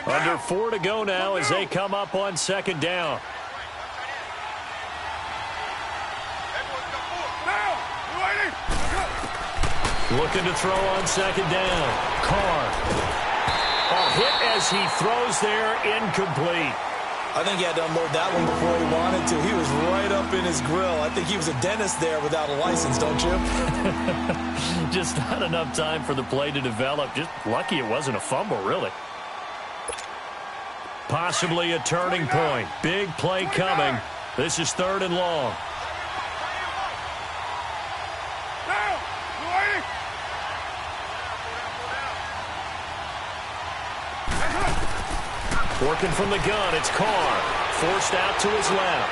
[SPEAKER 2] Under 4 to go now as they come up on 2nd down. Looking to throw on 2nd down. Carr. A hit as he throws there, incomplete.
[SPEAKER 1] I think he had to unload that one before he wanted to. He was right up in his grill. I think he was a dentist there without a license, don't you?
[SPEAKER 2] Just not enough time for the play to develop. Just lucky it wasn't a fumble, really. Possibly a turning point. Big play coming. This is 3rd and long. Working from the gun, it's Carr. Forced out to his left.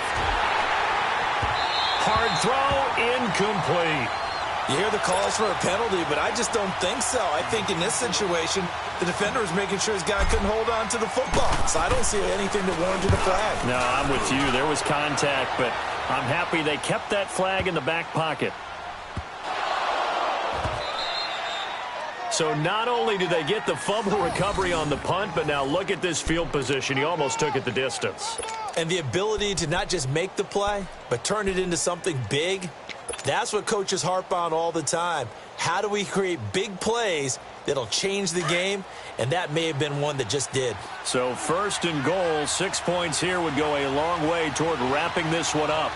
[SPEAKER 2] Hard throw, incomplete.
[SPEAKER 1] You hear the calls for a penalty, but I just don't think so. I think in this situation, the defender was making sure his guy couldn't hold on to the football. So I don't see anything that warranted a flag.
[SPEAKER 2] No, I'm with you. There was contact, but I'm happy they kept that flag in the back pocket. So not only did they get the fumble recovery on the punt, but now look at this field position. He almost took it the distance.
[SPEAKER 1] And the ability to not just make the play, but turn it into something big, that's what coaches harp on all the time. How do we create big plays that'll change the game? And that may have been one that just did.
[SPEAKER 2] So 1st and goal, 6 points here would go a long way toward wrapping this one up.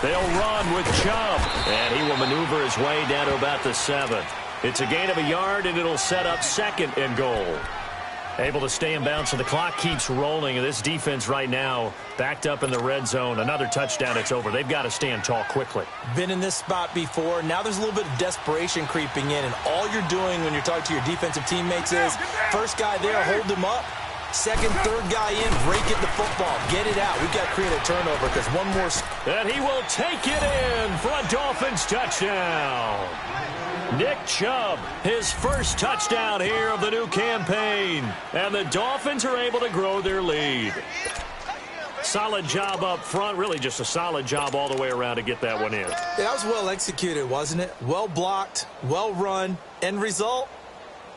[SPEAKER 2] They'll run with Chubb, and he will maneuver his way down to about the 7. It's a gain of a yard, and it'll set up 2nd and goal. Able to stay in bounds, so the clock keeps rolling, and this defense right now backed up in the red zone. Another touchdown, it's over. They've got to stand tall quickly.
[SPEAKER 1] Been in this spot before. Now there's a little bit of desperation creeping in, and all you're doing when you're talking to your defensive teammates is first guy there, hold him up. Second, third guy in, break it the football. Get it out. We've got to create a turnover because one more.
[SPEAKER 2] And he will take it in for a Dolphins touchdown. Nick Chubb, his first touchdown here of the new campaign. And the Dolphins are able to grow their lead. Solid job up front. Really just a solid job all the way around to get that one in.
[SPEAKER 1] Yeah, that was well executed, wasn't it? Well blocked, well run. End result,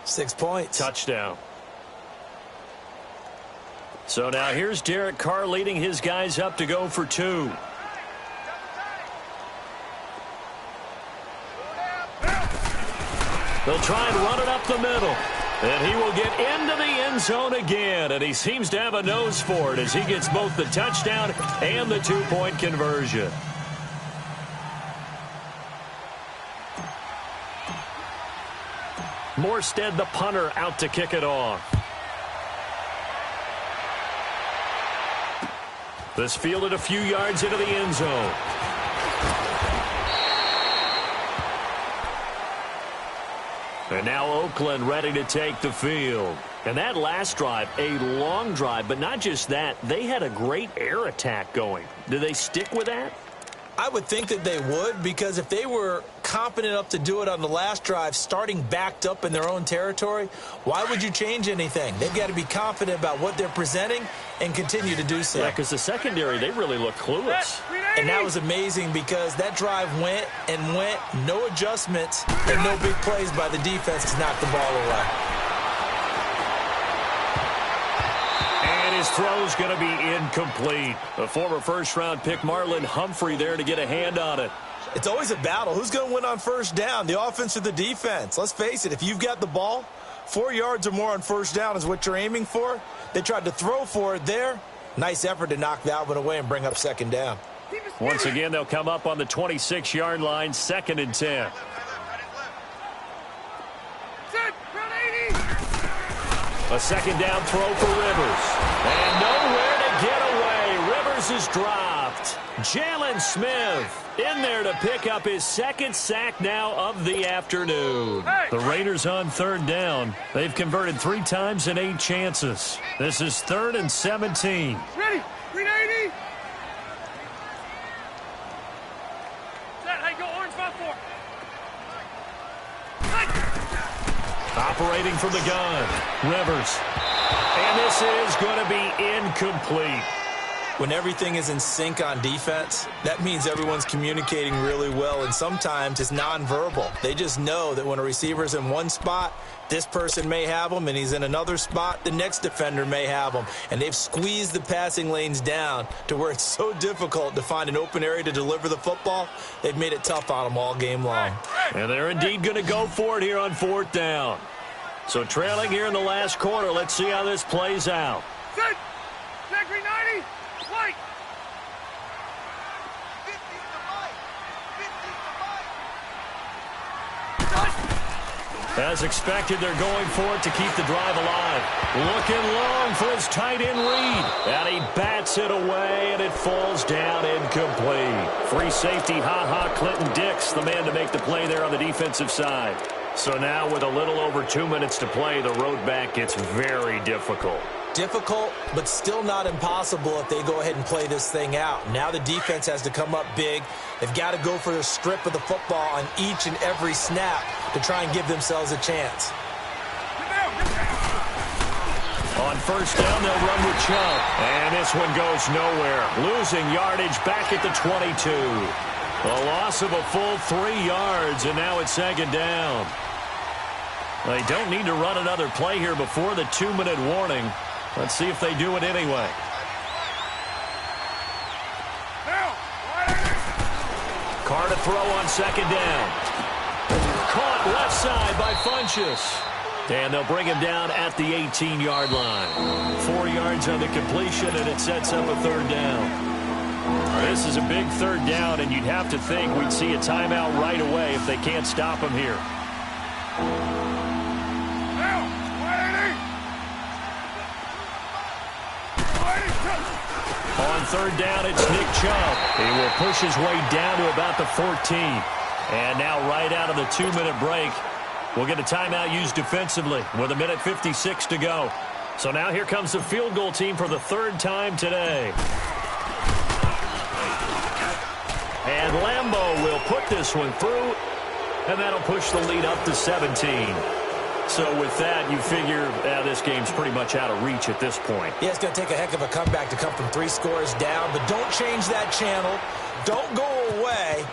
[SPEAKER 1] 6 points.
[SPEAKER 2] Touchdown. So now here's Derek Carr leading his guys up to go for 2. They'll try and run it up the middle. And he will get into the end zone again. And he seems to have a nose for it as he gets both the touchdown and the 2-point conversion. Morstead, the punter, out to kick it off. This fielded a few yards into the end zone. And now Oakland ready to take the field. And that last drive, a long drive, but not just that, they had a great air attack going. Do they stick with that?
[SPEAKER 1] I would think that they would, because if they were confident enough to do it on the last drive, starting backed up in their own territory, why would you change anything? They've got to be confident about what they're presenting and continue to do so.
[SPEAKER 2] Yeah, because the secondary, they really look clueless.
[SPEAKER 1] And that was amazing because that drive went and went, no adjustments and no big plays by the defense to knock the ball away.
[SPEAKER 2] His throw's going to be incomplete. A former first-round pick, Marlon Humphrey, there to get a hand on it.
[SPEAKER 1] It's always a battle. Who's going to win on first down, the offense or the defense? Let's face it, if you've got the ball, 4 yards or more on first down is what you're aiming for. They tried to throw for it there. Nice effort to knock that one away and bring up 2nd down.
[SPEAKER 2] Once again, they'll come up on the 26-yard line, 2nd and 10. A 2nd down throw for Rivers. And nowhere to get away. Rivers is dropped. Jalen Smith in there to pick up his 2nd sack now of the afternoon. The Raiders on 3rd down. They've converted 3 times in 8 chances. This is 3rd and 17.
[SPEAKER 3] Ready? 380. Set. Hey, go orange 5-4.
[SPEAKER 2] Operating from the gun, Rivers. And this is going to be incomplete.
[SPEAKER 1] When everything is in sync on defense, that means everyone's communicating really well, and sometimes it's nonverbal. They just know that when a receiver's in one spot, this person may have him, and he's in another spot, the next defender may have him. And they've squeezed the passing lanes down to where it's so difficult to find an open area to deliver the football. They've made it tough on them all game long.
[SPEAKER 2] And they're indeed going to go for it here on 4th down. So trailing here in the last quarter, let's see how this plays out.
[SPEAKER 3] Set. Set 390. White.
[SPEAKER 2] As expected, they're going for it to keep the drive alive. Looking long for his tight end Reed. And he bats it away, and it falls down incomplete. Free safety, Clinton Dix, the man to make the play there on the defensive side. So now with a little over 2 minutes to play, the road back gets very difficult.
[SPEAKER 1] difficult, but still not impossible if they go ahead and play this thing out. Now the defense has to come up big. They've got to go for the strip of the football on each and every snap to try and give themselves a chance.
[SPEAKER 2] On first down, they'll run with Chubb. And this one goes nowhere. Losing yardage back at the 22. A loss of a full 3 yards, and now it's second down. They don't need to run another play here before the 2-minute warning. Let's see if they do it anyway. Carr to throw on second down. Caught left side by Funchess. And they'll bring him down at the 18-yard line. 4 yards on the completion, and it sets up a third down. This is a big third down, and you'd have to think we'd see a timeout right away if they can't stop him here. On third down, it's Nick Chubb. He will push his way down to about the 14. And now right out of the 2-minute break, we'll get a timeout used defensively with 1:56 to go. So now here comes the field goal team for the third time today. And Lambeau will put this one through, and that'll push the lead up to 17. So with that, you figure this game's pretty much out of reach at this point.
[SPEAKER 1] Yeah, it's going to take a heck of a comeback to come from 3 scores down, but don't change that channel. Don't go away.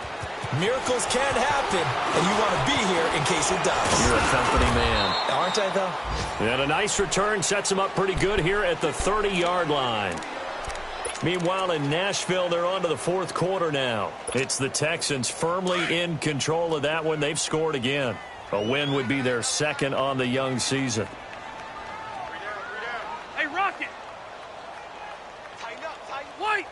[SPEAKER 1] Miracles can happen, and you want to be here in case it does.
[SPEAKER 2] You're a company man.
[SPEAKER 1] Aren't I, though?
[SPEAKER 2] And a nice return sets them up pretty good here at the 30-yard line. Meanwhile, in Nashville, they're on to the fourth quarter now. It's the Texans firmly in control of that one. They've scored again. A win would be their second on the young season.
[SPEAKER 3] Hey, Rocket! Tighten up, tighten. White!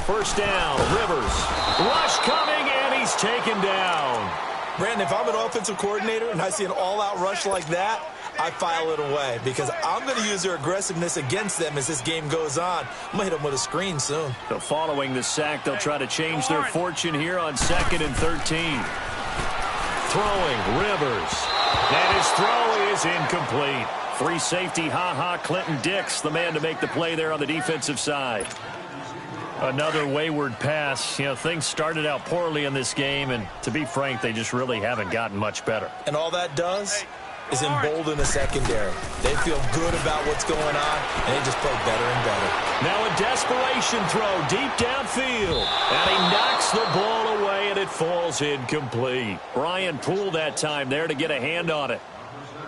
[SPEAKER 2] First down, Rivers. Rush coming, and he's taken down.
[SPEAKER 1] Brandon, if I'm an offensive coordinator and I see an all-out rush like that, I file it away because I'm going to use their aggressiveness against them as this game goes on. I'm going to hit them with a screen soon.
[SPEAKER 2] So following the sack, they'll try to change their fortune here on 2nd and 13. Throwing, Rivers. And his throw is incomplete. Free safety, Clinton Dix, the man to make the play there on the defensive side. Another wayward pass. You know, things started out poorly in this game, and to be frank, they just really haven't gotten much better.
[SPEAKER 1] And all that does is embolden the secondary. They feel good about what's going on, and they just play better and better.
[SPEAKER 2] Now a desperation throw deep downfield, and he knocks the ball away, and it falls incomplete. Brian Poole that time there to get a hand on it.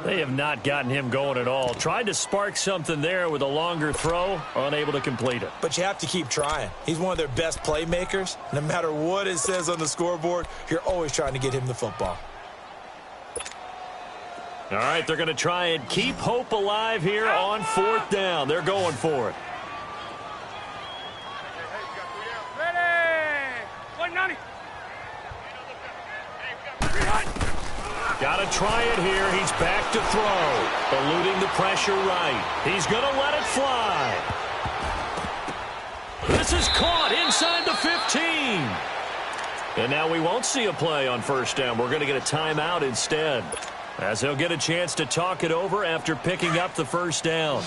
[SPEAKER 2] They have not gotten him going at all. Tried to spark something there with a longer throw, unable to complete it.
[SPEAKER 1] But you have to keep trying. He's one of their best playmakers. No matter what it says on the scoreboard, you're always trying to get him the football.
[SPEAKER 2] All right, they're going to try and keep hope alive here on 4th down. They're going for it.
[SPEAKER 3] Ready! 190!
[SPEAKER 2] Got to try it here. He's back to throw. Eluding the pressure right. He's going to let it fly. This is caught inside the 15. And now we won't see a play on first down. We're going to get a timeout instead, as he'll get a chance to talk it over after picking up the first down.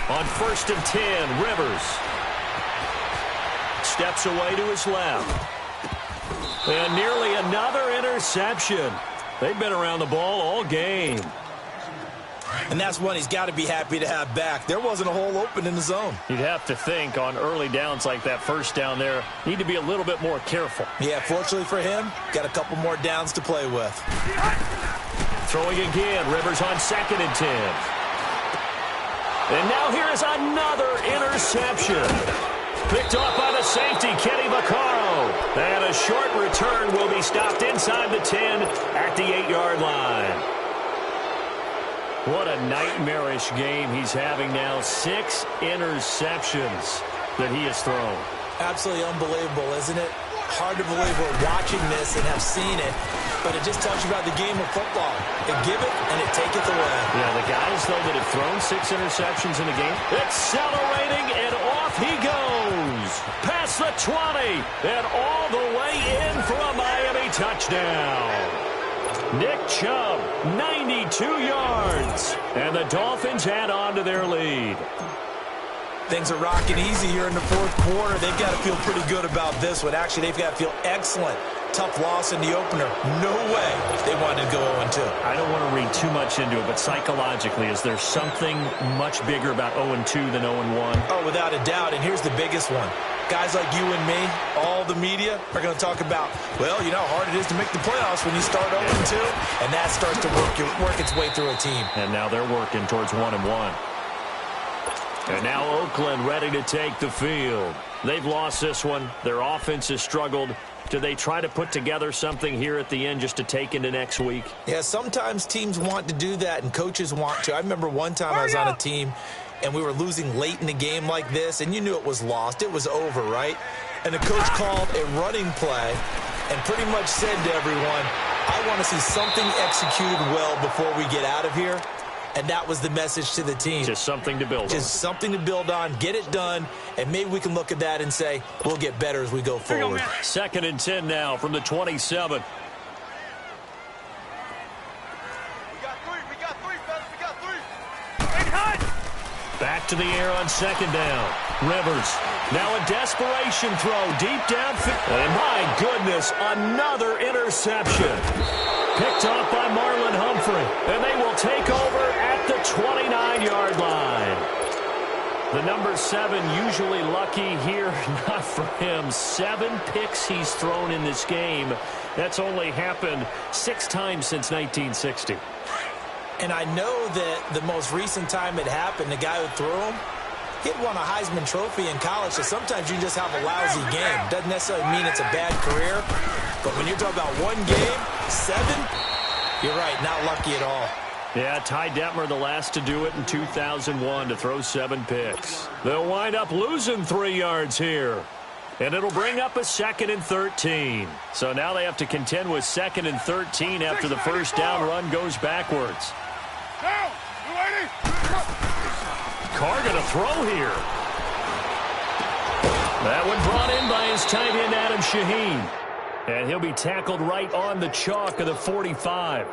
[SPEAKER 2] On 1st and 10, Rivers steps away to his left. And nearly another interception. They've been around the ball all game.
[SPEAKER 1] And that's one he's got to be happy to have back. There wasn't a hole open in the zone.
[SPEAKER 2] You'd have to think on early downs like that first down there, need to be a little bit more careful.
[SPEAKER 1] Yeah, fortunately for him, got a couple more downs to play with.
[SPEAKER 2] Throwing again, Rivers on 2nd and 10. And now here is another interception. Picked off by the safety, Kenny Vaccaro. And a short return will be stopped inside the 10 at the 8-yard line. What a nightmarish game he's having now. 6 interceptions that he has thrown.
[SPEAKER 1] Absolutely unbelievable, isn't it? Hard to believe we're watching this and have seen it, but it just tells you about the game of football. They give it and it taketh away.
[SPEAKER 2] Yeah, the guys, though, that have thrown 6 interceptions in the game, accelerating, and off he goes. Pass across the 20 and all the way in for a Miami touchdown. Nick Chubb, 92 yards. And the Dolphins add on to their lead.
[SPEAKER 1] Things are rocking easy here in the fourth quarter. They've got to feel pretty good about this one. Actually, they've got to feel excellent. Tough loss in the opener. No way they wanted to go 0-2.
[SPEAKER 2] I don't want to read too much into it, but psychologically, is there something much bigger about 0-2 than 0-1?
[SPEAKER 1] Oh, without a doubt. And here's the biggest one. Guys like you and me, all the media, are going to talk about, well, you know how hard it is to make the playoffs when you start 0-2. And that starts to work its way through a team.
[SPEAKER 2] And now they're working towards 1-1. And now Oakland ready to take the field. They've lost this one. Their offense has struggled. Do they try to put together something here at the end just to take into next week?
[SPEAKER 1] Yeah, sometimes teams want to do that and coaches want to. I remember one time I was on a team and we were losing late in the game like this, and you knew it was lost. It was over, right? And the coach called a running play and pretty much said to everyone, I want to see something executed well before we get out of here. And that was the message to the team.
[SPEAKER 2] Just something to build on.
[SPEAKER 1] Just something to build on, get it done, and maybe we can look at that and say, we'll get better as we go forward.
[SPEAKER 2] 2nd and 10 now from the 27.
[SPEAKER 3] We got three, fellas, we got three.
[SPEAKER 2] Back to the air on 2nd down. Rivers. Now a desperation throw deep downfield. And my goodness, another interception. Picked off by Marlon Humphrey. And they will take over at the 29-yard line. The number 7 usually lucky here. Not for him. 7 picks he's thrown in this game. That's only happened 6 times since 1960.
[SPEAKER 1] And I know that the most recent time it happened, the guy who threw him, he had won a Heisman Trophy in college, so sometimes you just have a lousy game. Doesn't necessarily mean it's a bad career, but when you're talking about one game, 7, you're right, not lucky at all.
[SPEAKER 2] Yeah, Ty Detmer, the last to do it in 2001, to throw 7 picks. They'll wind up losing 3 yards here. And it'll bring up a 2nd and 13. So now they have to contend with 2nd and 13 after the first down run goes backwards.
[SPEAKER 3] Down, you ready?
[SPEAKER 2] Carr going to throw here. That one brought in by his tight end, Adam Shaheen. And he'll be tackled right on the chalk of the 45.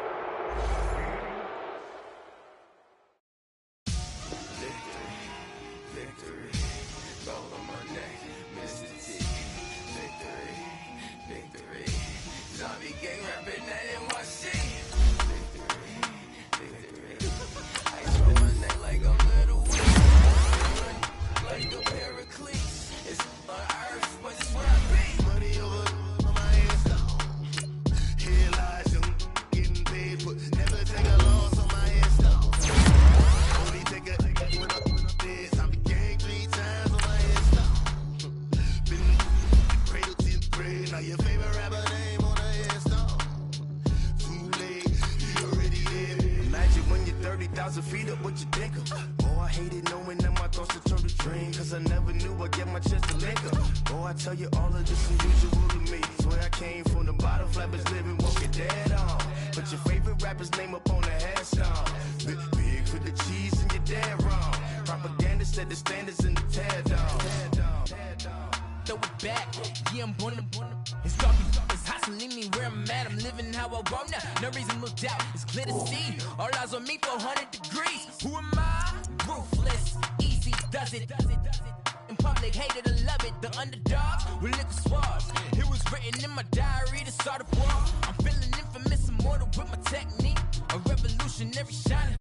[SPEAKER 4] In public, hated or love it, the underdogs will lick a swabs. It was written in my diary to start a war. I'm feeling infamous, immortal with my technique. A revolutionary shining.